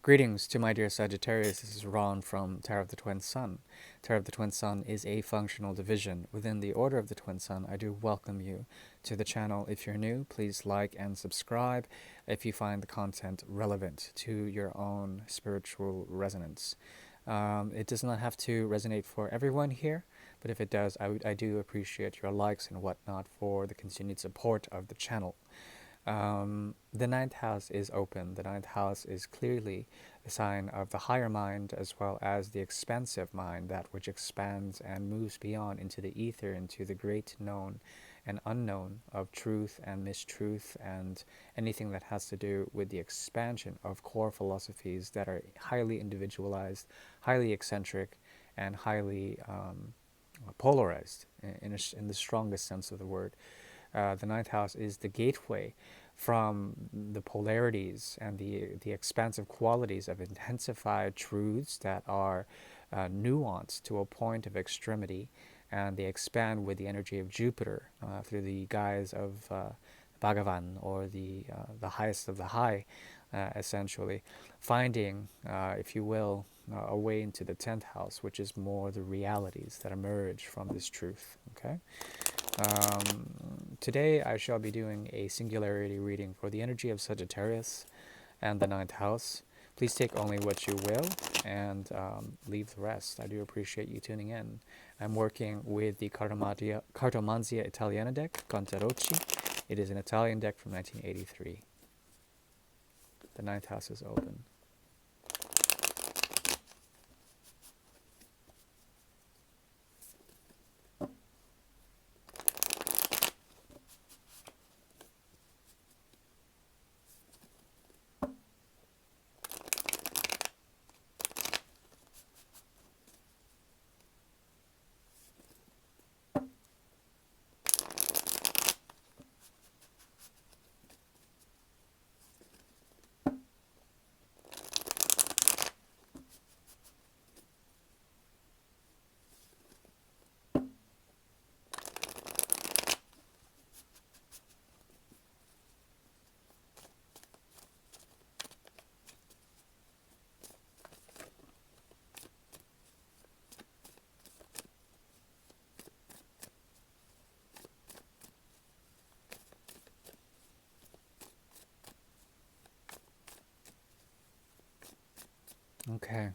Greetings to my dear Sagittarius. This is Ron from Tarot of the Twin Sun. Tarot of the Twin Sun is a functional division within the Order of the Twin Sun. I do welcome you to the channel. If you're new, please like and subscribe if you find the content relevant to your own spiritual resonance. It does not have to resonate for everyone here, but if it does, I do appreciate your likes and whatnot for the continued support of the channel. The ninth house is open. The ninth house is clearly a sign of the higher mind as well as the expansive mind, that which expands and moves beyond into the ether, into the great known and unknown of truth and mistruth and anything that has to do with the expansion of core philosophies that are highly individualized, highly eccentric, and highly polarized in the strongest sense of the word. The ninth house is the gateway from the polarities and the expansive qualities of intensified truths that are nuanced to a point of extremity, and they expand with the energy of Jupiter through the guise of Bhagavan, or the highest of the high, essentially, finding, if you will, a way into the 10th house, which is more the realities that emerge from this truth. Okay. Today I shall be doing a singularity reading for the energy of Sagittarius and the ninth house. Please take only what you will and leave the rest. I do appreciate you tuning in. I'm working with the Cartomanzia Italiana deck, Contarocci. It is an Italian deck from 1983. The ninth house is open. Okay.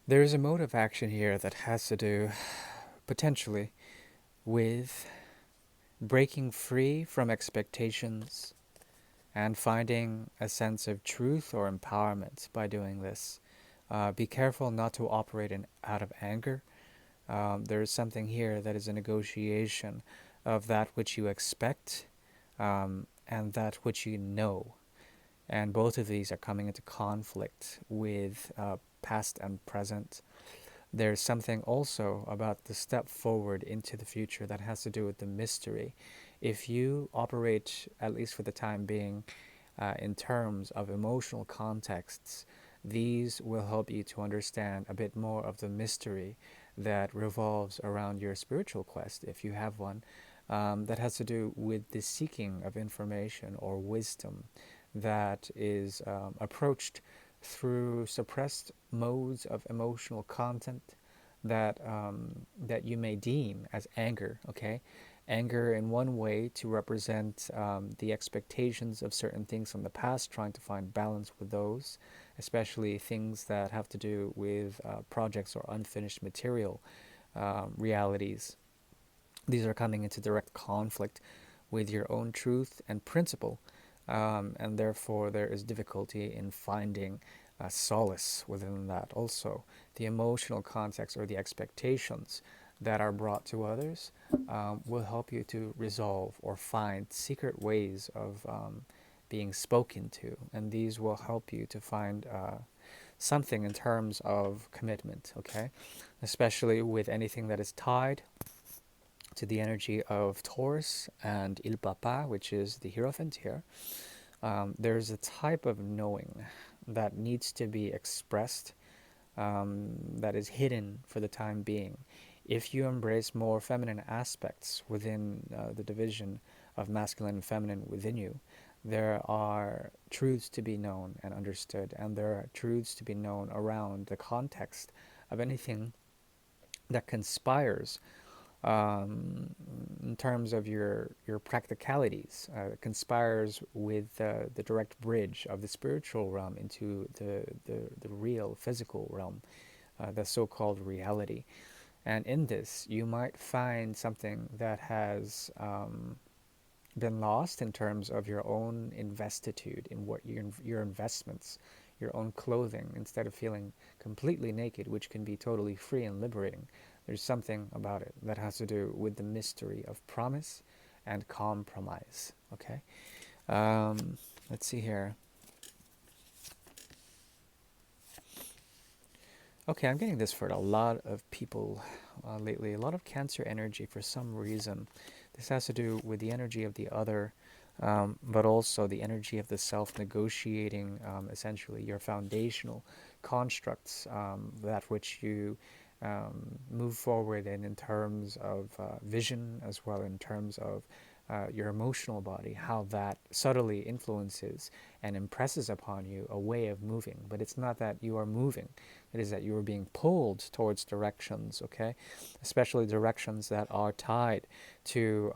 There is a mode of action here that has to do, potentially, with breaking free from expectations and finding a sense of truth or empowerment by doing this. Be careful not to operate out of anger. There is something here that is a negotiation of that which you expect and that which you know. And both of these are coming into conflict with past and present. There's something also about the step forward into the future that has to do with the mystery. If you operate, at least for the time being, in terms of emotional contexts, these will help you to understand a bit more of the mystery that revolves around your spiritual quest, if you have one, that has to do with the seeking of information or wisdom that is approached through suppressed modes of emotional content that that you may deem as anger. Okay, anger in one way to represent the expectations of certain things from the past, trying to find balance with those, especially things that have to do with projects or unfinished material realities. These are coming into direct conflict with your own truth and principle. And therefore there is difficulty in finding solace within that. Also, the emotional context or the expectations that are brought to others will help you to resolve or find secret ways of being spoken to, and these will help you to find something in terms of commitment, okay? Especially with anything that is tied to the energy of Taurus and Il Papa, which is the Hierophant here. There's a type of knowing that needs to be expressed that is hidden for the time being. If you embrace more feminine aspects within the division of masculine and feminine within you, there are truths to be known and understood, and there are truths to be known around the context of anything that conspires in terms of your practicalities, conspires with the direct bridge of the spiritual realm into the real physical realm, the so-called reality. And in this, you might find something that has been lost in terms of your own investitude in what your investments, your own clothing, instead of feeling completely naked, which can be totally free and liberating. There's something about it that has to do with the mystery of promise and compromise. Okay, let's see here. Okay, I'm getting this for a lot of people lately. A lot of Cancer energy for some reason. This has to do with the energy of the other, but also the energy of the self negotiating, essentially, your foundational constructs, that which you move forward in terms of vision, as well in terms of your emotional body, how that subtly influences and impresses upon you a way of moving. But it's not that you are moving, it is that you are being pulled towards directions, okay? Especially directions that are tied to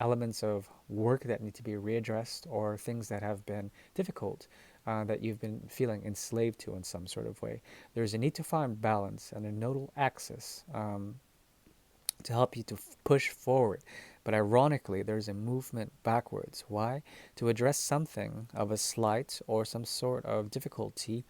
elements of work that need to be readdressed, or things that have been difficult, that you've been feeling enslaved to in some sort of way. There's a need to find balance and a nodal axis to help you to push forward. But ironically, there's a movement backwards. Why? To address something of a slight or some sort of difficulty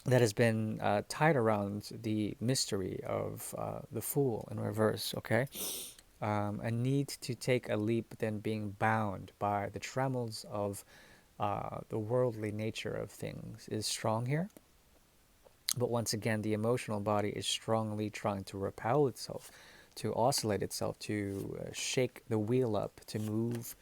that has been tied around the mystery of the Fool in reverse, okay? A need to take a leap, then being bound by the trammels of the worldly nature of things is strong here. But once again, the emotional body is strongly trying to repel itself, to oscillate itself, to shake the wheel up, to move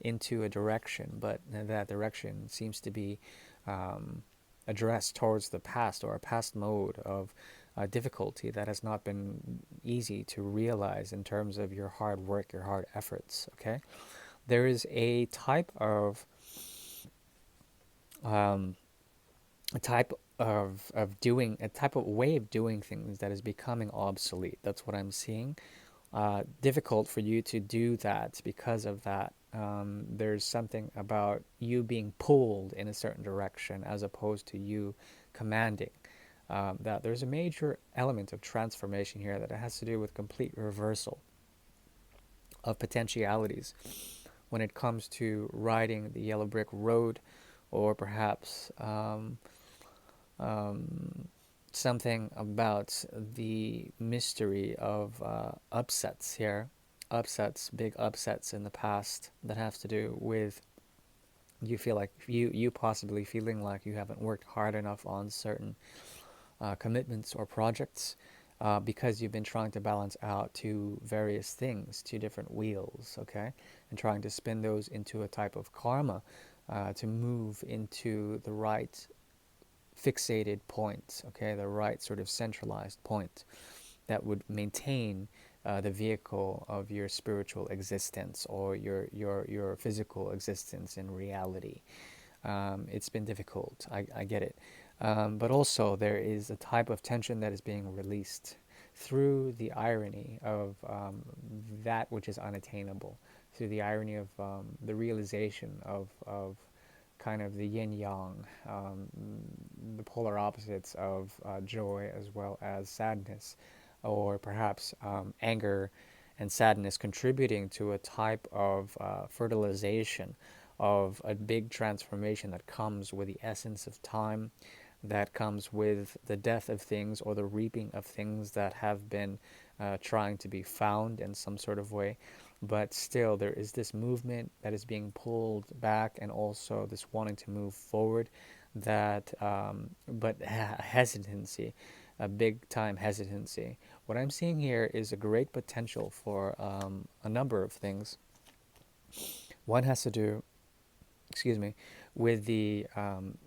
into a direction. But that direction seems to be addressed towards the past, or a past mode of difficulty that has not been easy to realize in terms of your hard work, your hard efforts. Okay, there is a type of um, doing, a type of way of doing things that is becoming obsolete. That's what I'm seeing. Difficult for you to do that because of that. There's something about you being pulled in a certain direction as opposed to you commanding. That there's a major element of transformation here that has to do with complete reversal of potentialities when it comes to riding the yellow brick road, or perhaps something about the mystery of upsets here. Upsets, big upsets in the past that have to do with you feel like you possibly feeling like you haven't worked hard enough on certain commitments or projects, because you've been trying to balance out two various things, two different wheels, okay, and trying to spin those into a type of karma, to move into the right fixated point, okay, the right sort of centralized point that would maintain the vehicle of your spiritual existence, or your physical existence in reality. It's been difficult, I get it. But also there is a type of tension that is being released through the irony of that which is unattainable, through the irony of the realization of kind of the yin yang, the polar opposites of joy as well as sadness, or perhaps anger and sadness contributing to a type of fertilization of a big transformation that comes with the essence of time, that comes with the death of things, or the reaping of things that have been trying to be found in some sort of way. But still, there is this movement that is being pulled back, and also this wanting to move forward, that but hesitancy, a big time hesitancy. What I'm seeing here is a great potential for a number of things. One has to do, excuse me, with the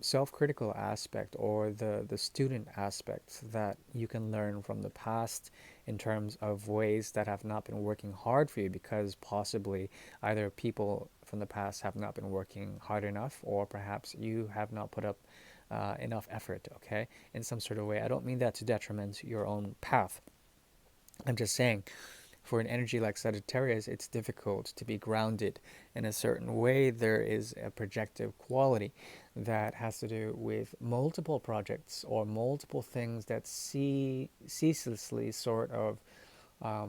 self-critical aspect or the student aspects that you can learn from the past in terms of ways that have not been working hard for you because possibly either people from the past have not been working hard enough or perhaps you have not put up enough effort, okay, in some sort of way. I don't mean that to detriment your own path. I'm just saying for an energy like Sagittarius, it's difficult to be grounded in a certain way. There is a projective quality that has to do with multiple projects or multiple things that ceaselessly sort of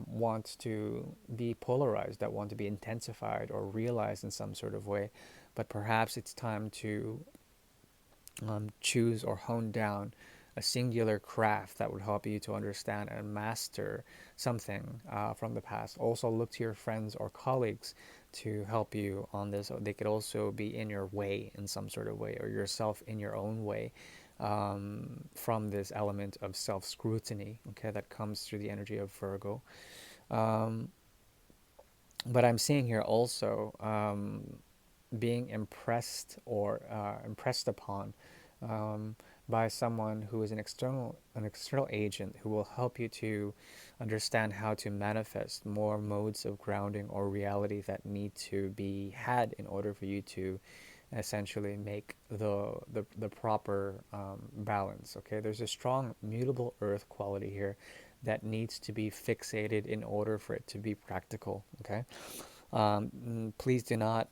want to be polarized, that want to be intensified or realized in some sort of way. But perhaps it's time to choose or hone down a singular craft that would help you to understand and master something from the past. Also, look to your friends or colleagues to help you on this. They could also be in your way in some sort of way, or yourself in your own way from this element of self scrutiny, okay, that comes through the energy of Virgo. Um, but I'm seeing here also being impressed or impressed upon um, by someone who is an external agent who will help you to understand how to manifest more modes of grounding or reality that need to be had in order for you to essentially make the proper balance. Okay, there's a strong mutable earth quality here that needs to be fixated in order for it to be practical. Okay, please do not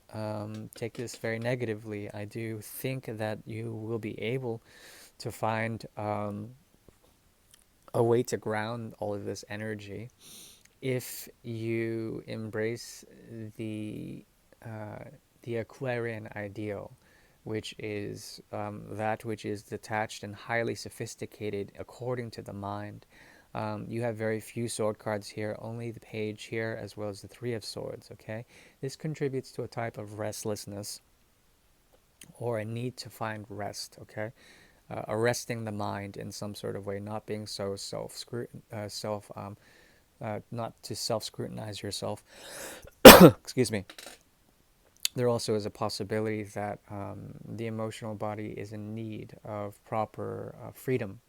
take this very negatively. I do think that you will be able to find a way to ground all of this energy if you embrace the uh, the Aquarian ideal, which is that which is detached and highly sophisticated according to the mind. You have very few sword cards here, only the page here as well as the three of swords, okay? This contributes to a type of restlessness or a need to find rest, okay? Arresting the mind in some sort of way, not being so not to self-scrutinize yourself. Excuse me. There also is a possibility that the emotional body is in need of proper freedom.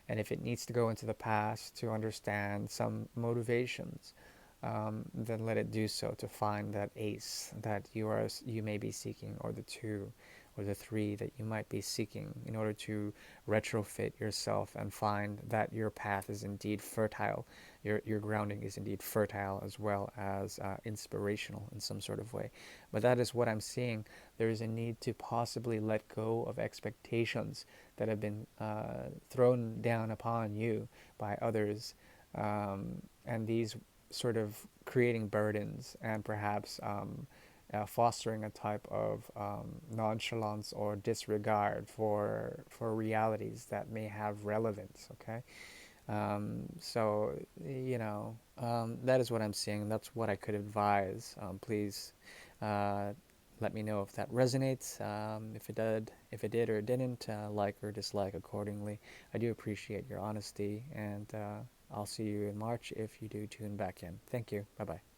And if it needs to go into the past to understand some motivations, then let it do so to find that ace that you may be seeking, or the two, or the three that you might be seeking, in order to retrofit yourself and find that your path is indeed fertile, your grounding is indeed fertile as well as inspirational in some sort of way. But that is what I'm seeing. There is a need to possibly let go of expectations that have been thrown down upon you by others, and these sort of creating burdens and perhaps fostering a type of nonchalance or disregard for realities that may have relevance. Okay, so that is what I'm seeing. That's what I could advise. Please uh, let me know if that resonates. If it did or didn't, like or dislike accordingly. I do appreciate your honesty, and I'll see you in March if you do tune back in. Thank you. Bye bye.